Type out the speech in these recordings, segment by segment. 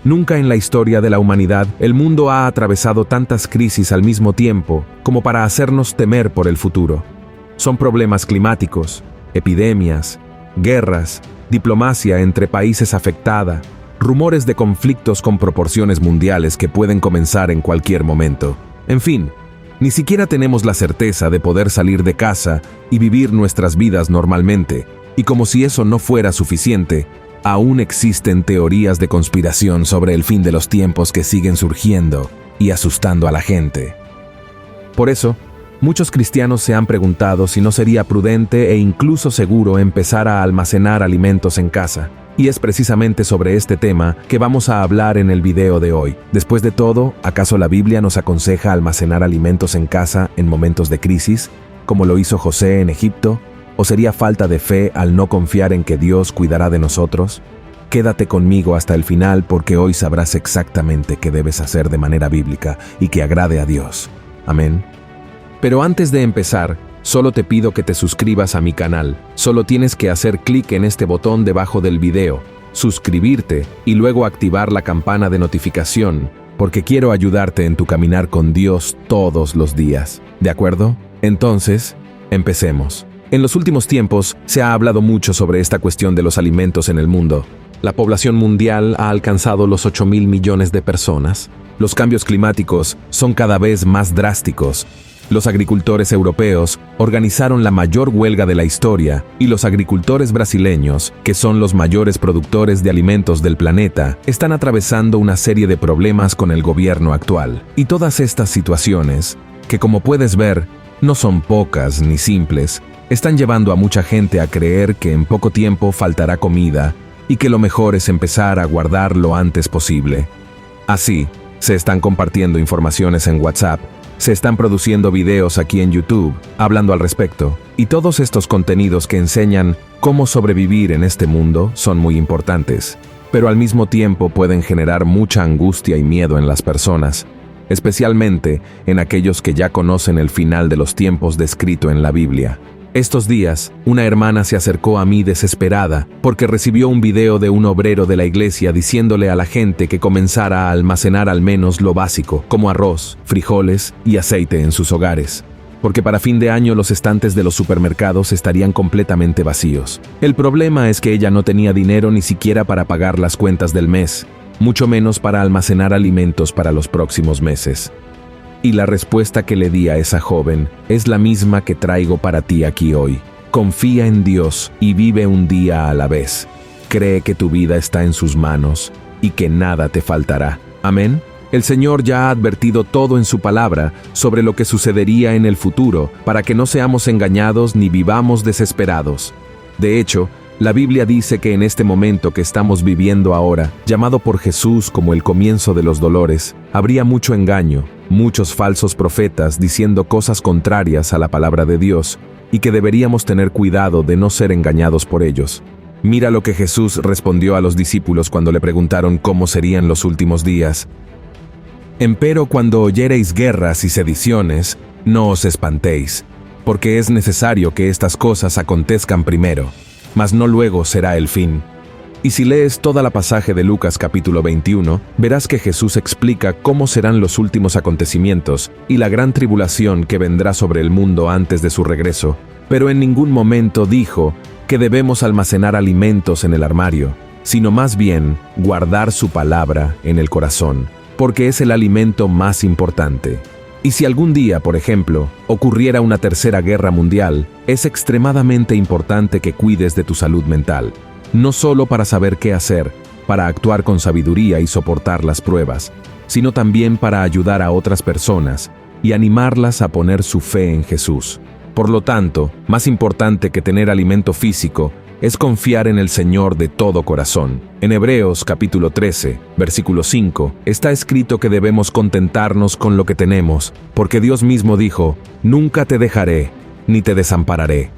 Nunca en la historia de la humanidad el mundo ha atravesado tantas crisis al mismo tiempo como para hacernos temer por el futuro. Son problemas climáticos, epidemias, guerras, diplomacia entre países afectada, rumores de conflictos con proporciones mundiales que pueden comenzar en cualquier momento. En fin, ni siquiera tenemos la certeza de poder salir de casa y vivir nuestras vidas normalmente, y como si eso no fuera suficiente, aún existen teorías de conspiración sobre el fin de los tiempos que siguen surgiendo y asustando a la gente. Por eso, muchos cristianos se han preguntado si no sería prudente e incluso seguro empezar a almacenar alimentos en casa. Y es precisamente sobre este tema que vamos a hablar en el video de hoy. Después de todo, ¿acaso la Biblia nos aconseja almacenar alimentos en casa en momentos de crisis, como lo hizo José en Egipto? ¿O sería falta de fe al no confiar en que Dios cuidará de nosotros? Quédate conmigo hasta el final porque hoy sabrás exactamente qué debes hacer de manera bíblica y que agrade a Dios. Amén. Pero antes de empezar, solo te pido que te suscribas a mi canal. Solo tienes que hacer clic en este botón debajo del video, suscribirte y luego activar la campana de notificación, porque quiero ayudarte en tu caminar con Dios todos los días. ¿De acuerdo? Entonces, empecemos. En los últimos tiempos se ha hablado mucho sobre esta cuestión de los alimentos en el mundo. La población mundial ha alcanzado los 8.000 millones de personas. Los cambios climáticos son cada vez más drásticos. Los agricultores europeos organizaron la mayor huelga de la historia y los agricultores brasileños, que son los mayores productores de alimentos del planeta, están atravesando una serie de problemas con el gobierno actual. Y todas estas situaciones, que como puedes ver, no son pocas ni simples, están llevando a mucha gente a creer que en poco tiempo faltará comida y que lo mejor es empezar a guardar lo antes posible. Así, se están compartiendo informaciones en WhatsApp, se están produciendo videos aquí en YouTube hablando al respecto, y todos estos contenidos que enseñan cómo sobrevivir en este mundo son muy importantes, pero al mismo tiempo pueden generar mucha angustia y miedo en las personas, especialmente en aquellos que ya conocen el final de los tiempos descrito en la Biblia. Estos días, una hermana se acercó a mí desesperada porque recibió un video de un obrero de la iglesia diciéndole a la gente que comenzara a almacenar al menos lo básico, como arroz, frijoles y aceite en sus hogares, porque para fin de año los estantes de los supermercados estarían completamente vacíos. El problema es que ella no tenía dinero ni siquiera para pagar las cuentas del mes, mucho menos para almacenar alimentos para los próximos meses. Y la respuesta que le di a esa joven es la misma que traigo para ti aquí hoy. Confía en Dios y vive un día a la vez. Cree que tu vida está en sus manos y que nada te faltará. Amén. El Señor ya ha advertido todo en su palabra sobre lo que sucedería en el futuro para que no seamos engañados ni vivamos desesperados. De hecho, la Biblia dice que en este momento que estamos viviendo ahora, llamado por Jesús como el comienzo de los dolores, habría mucho engaño, muchos falsos profetas diciendo cosas contrarias a la palabra de Dios, y que deberíamos tener cuidado de no ser engañados por ellos. Mira lo que Jesús respondió a los discípulos cuando le preguntaron cómo serían los últimos días. Empero cuando oyereis guerras y sediciones, no os espantéis, porque es necesario que estas cosas acontezcan primero, mas no luego será el fin. Y si lees toda la pasaje de Lucas capítulo 21, verás que Jesús explica cómo serán los últimos acontecimientos y la gran tribulación que vendrá sobre el mundo antes de su regreso, pero en ningún momento dijo que debemos almacenar alimentos en el armario, sino más bien guardar su palabra en el corazón, porque es el alimento más importante. Y si algún día, por ejemplo, ocurriera una tercera guerra mundial, es extremadamente importante que cuides de tu salud mental, no solo para saber qué hacer, para actuar con sabiduría y soportar las pruebas, sino también para ayudar a otras personas y animarlas a poner su fe en Jesús. Por lo tanto, más importante que tener alimento físico es confiar en el Señor de todo corazón. En Hebreos capítulo 13, versículo 5, está escrito que debemos contentarnos con lo que tenemos, porque Dios mismo dijo, «Nunca te dejaré, ni te desampararé».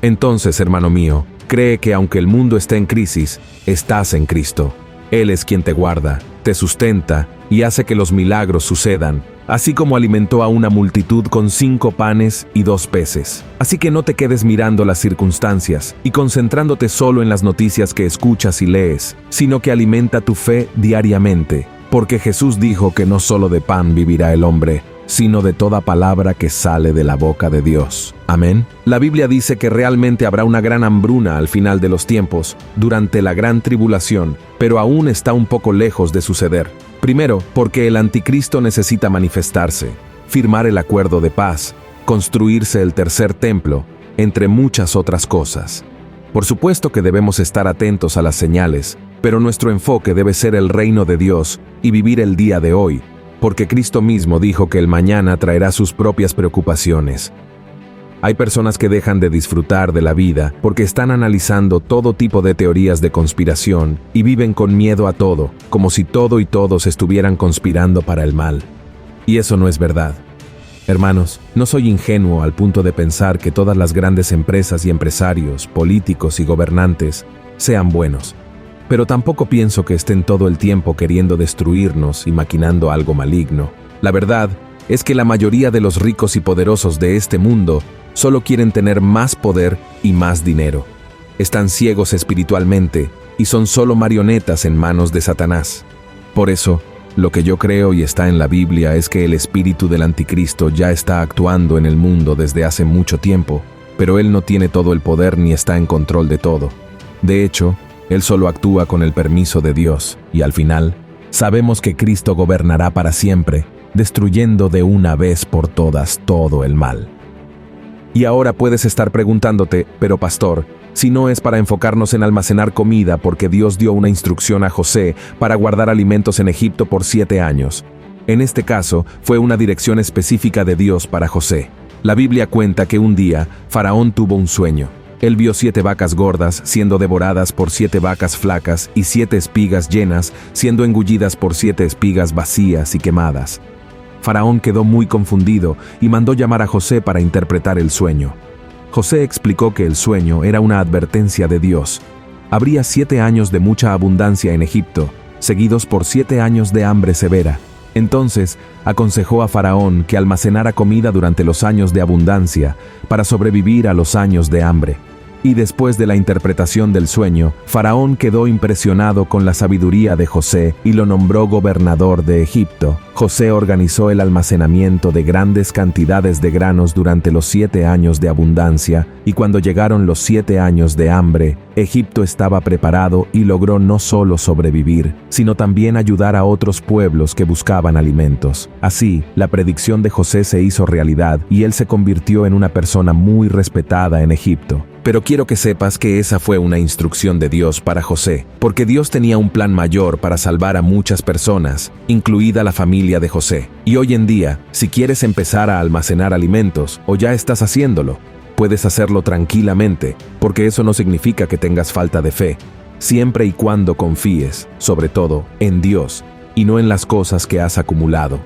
Entonces, hermano mío, cree que aunque el mundo esté en crisis, estás en Cristo. Él es quien te guarda, te sustenta y hace que los milagros sucedan, así como alimentó a una multitud con 5 panes y 2 peces. Así que no te quedes mirando las circunstancias y concentrándote solo en las noticias que escuchas y lees, sino que alimenta tu fe diariamente, porque Jesús dijo que no solo de pan vivirá el hombre, sino de toda palabra que sale de la boca de Dios. Amén. La Biblia dice que realmente habrá una gran hambruna al final de los tiempos, durante la gran tribulación, pero aún está un poco lejos de suceder. Primero, porque el anticristo necesita manifestarse, firmar el acuerdo de paz, construirse el tercer templo, entre muchas otras cosas. Por supuesto que debemos estar atentos a las señales, pero nuestro enfoque debe ser el reino de Dios y vivir el día de hoy, porque Cristo mismo dijo que el mañana traerá sus propias preocupaciones. Hay personas que dejan de disfrutar de la vida porque están analizando todo tipo de teorías de conspiración y viven con miedo a todo, como si todo y todos estuvieran conspirando para el mal. Y eso no es verdad. Hermanos, no soy ingenuo al punto de pensar que todas las grandes empresas y empresarios, políticos y gobernantes sean buenos. Pero tampoco pienso que estén todo el tiempo queriendo destruirnos y maquinando algo maligno. La verdad es que la mayoría de los ricos y poderosos de este mundo solo quieren tener más poder y más dinero. Están ciegos espiritualmente y son solo marionetas en manos de Satanás. Por eso, lo que yo creo y está en la Biblia es que el espíritu del anticristo ya está actuando en el mundo desde hace mucho tiempo, pero él no tiene todo el poder ni está en control de todo. De hecho, él solo actúa con el permiso de Dios, y al final, sabemos que Cristo gobernará para siempre, destruyendo de una vez por todas todo el mal. Y ahora puedes estar preguntándote, pero pastor, si no es para enfocarnos en almacenar comida porque Dios dio una instrucción a José para guardar alimentos en Egipto por 7 años. En este caso, fue una dirección específica de Dios para José. La Biblia cuenta que un día, Faraón tuvo un sueño. Él vio 7 vacas gordas siendo devoradas por 7 vacas flacas y 7 espigas llenas siendo engullidas por 7 espigas vacías y quemadas. Faraón quedó muy confundido y mandó llamar a José para interpretar el sueño. José explicó que el sueño era una advertencia de Dios. Habría 7 años de mucha abundancia en Egipto, seguidos por 7 años de hambre severa. Entonces, aconsejó a Faraón que almacenara comida durante los años de abundancia para sobrevivir a los años de hambre. Y después de la interpretación del sueño, Faraón quedó impresionado con la sabiduría de José y lo nombró gobernador de Egipto. José organizó el almacenamiento de grandes cantidades de granos durante los 7 años de abundancia, y cuando llegaron los 7 años de hambre, Egipto estaba preparado y logró no solo sobrevivir, sino también ayudar a otros pueblos que buscaban alimentos. Así, la predicción de José se hizo realidad y él se convirtió en una persona muy respetada en Egipto. Pero quiero que sepas que esa fue una instrucción de Dios para José, porque Dios tenía un plan mayor para salvar a muchas personas, incluida la familia de José. Y hoy en día, si quieres empezar a almacenar alimentos, o ya estás haciéndolo, puedes hacerlo tranquilamente, porque eso no significa que tengas falta de fe, siempre y cuando confíes, sobre todo, en Dios, y no en las cosas que has acumulado.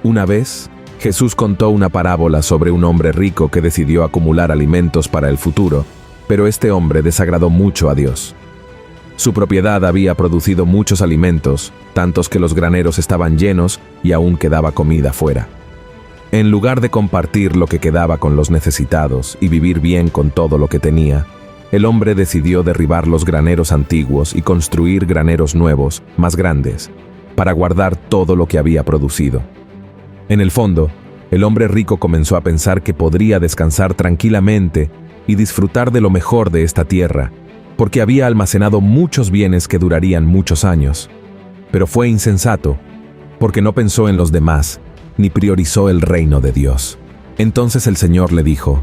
Una vez, Jesús contó una parábola sobre un hombre rico que decidió acumular alimentos para el futuro, pero este hombre desagradó mucho a Dios. Su propiedad había producido muchos alimentos, tantos que los graneros estaban llenos y aún quedaba comida fuera. En lugar de compartir lo que quedaba con los necesitados y vivir bien con todo lo que tenía, el hombre decidió derribar los graneros antiguos y construir graneros nuevos, más grandes, para guardar todo lo que había producido. En el fondo, el hombre rico comenzó a pensar que podría descansar tranquilamente y disfrutar de lo mejor de esta tierra, porque había almacenado muchos bienes que durarían muchos años. Pero fue insensato, porque no pensó en los demás, ni priorizó el reino de Dios. Entonces el Señor le dijo: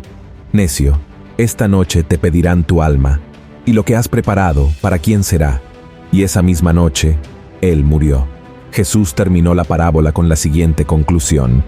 «Necio, esta noche te pedirán tu alma, y lo que has preparado, ¿para quién será?». Y esa misma noche, él murió. Jesús terminó la parábola con la siguiente conclusión: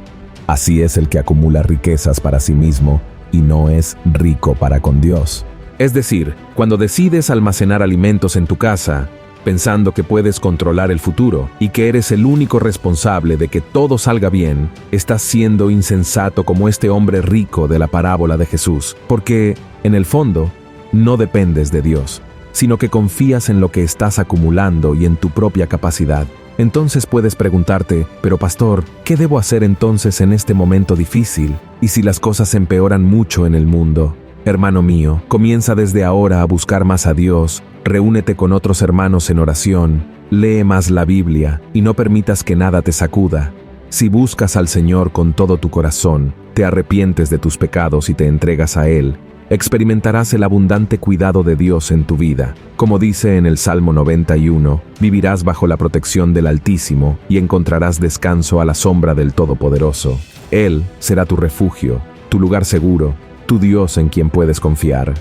«Así es el que acumula riquezas para sí mismo y no es rico para con Dios». Es decir, cuando decides almacenar alimentos en tu casa, pensando que puedes controlar el futuro y que eres el único responsable de que todo salga bien, estás siendo insensato como este hombre rico de la parábola de Jesús, porque, en el fondo, no dependes de Dios, sino que confías en lo que estás acumulando y en tu propia capacidad. Entonces puedes preguntarte, pero pastor, ¿qué debo hacer entonces en este momento difícil? ¿Y si las cosas empeoran mucho en el mundo? Hermano mío, comienza desde ahora a buscar más a Dios, reúnete con otros hermanos en oración, lee más la Biblia y no permitas que nada te sacuda. Si buscas al Señor con todo tu corazón, te arrepientes de tus pecados y te entregas a Él, experimentarás el abundante cuidado de Dios en tu vida. Como dice en el Salmo 91, vivirás bajo la protección del Altísimo y encontrarás descanso a la sombra del Todopoderoso. Él será tu refugio, tu lugar seguro, tu Dios en quien puedes confiar.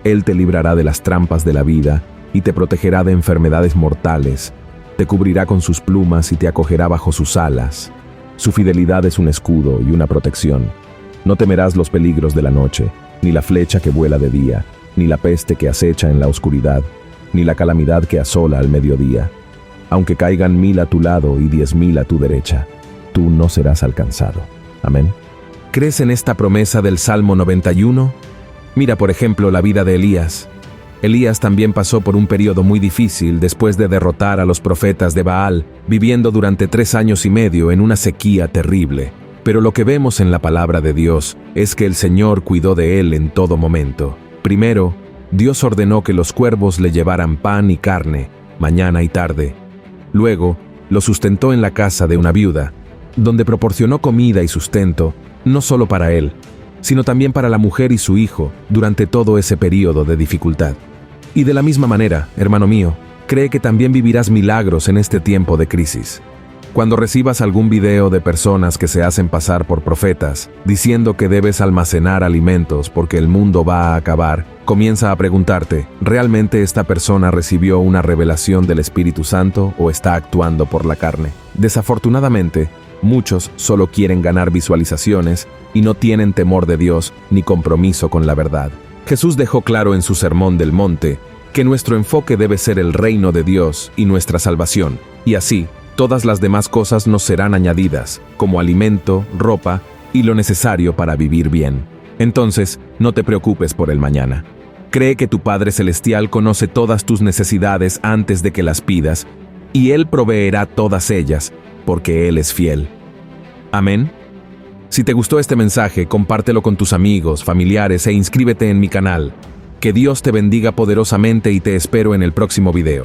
Él te librará de las trampas de la vida y te protegerá de enfermedades mortales. Te cubrirá con sus plumas y te acogerá bajo sus alas. Su fidelidad es un escudo y una protección. No temerás los peligros de la noche, ni la flecha que vuela de día, ni la peste que acecha en la oscuridad, ni la calamidad que asola al mediodía. Aunque caigan 1000 a tu lado y 10.000 a tu derecha, tú no serás alcanzado. Amén. ¿Crees en esta promesa del Salmo 91? Mira, por ejemplo, la vida de Elías. Elías también pasó por un periodo muy difícil después de derrotar a los profetas de Baal, viviendo durante 3 años y medio en una sequía terrible. Pero lo que vemos en la palabra de Dios es que el Señor cuidó de él en todo momento. Primero, Dios ordenó que los cuervos le llevaran pan y carne, mañana y tarde. Luego, lo sustentó en la casa de una viuda, donde proporcionó comida y sustento, no solo para él, sino también para la mujer y su hijo durante todo ese periodo de dificultad. Y de la misma manera, hermano mío, cree que también vivirás milagros en este tiempo de crisis. Cuando recibas algún video de personas que se hacen pasar por profetas, diciendo que debes almacenar alimentos porque el mundo va a acabar, comienza a preguntarte, ¿realmente esta persona recibió una revelación del Espíritu Santo o está actuando por la carne? Desafortunadamente, muchos solo quieren ganar visualizaciones y no tienen temor de Dios ni compromiso con la verdad. Jesús dejó claro en su Sermón del Monte que nuestro enfoque debe ser el reino de Dios y nuestra salvación, y así, todas las demás cosas nos serán añadidas, como alimento, ropa y lo necesario para vivir bien. Entonces, no te preocupes por el mañana. Cree que tu Padre Celestial conoce todas tus necesidades antes de que las pidas, y Él proveerá todas ellas, porque Él es fiel. Amén. Si te gustó este mensaje, compártelo con tus amigos, familiares e inscríbete en mi canal. Que Dios te bendiga poderosamente y te espero en el próximo video.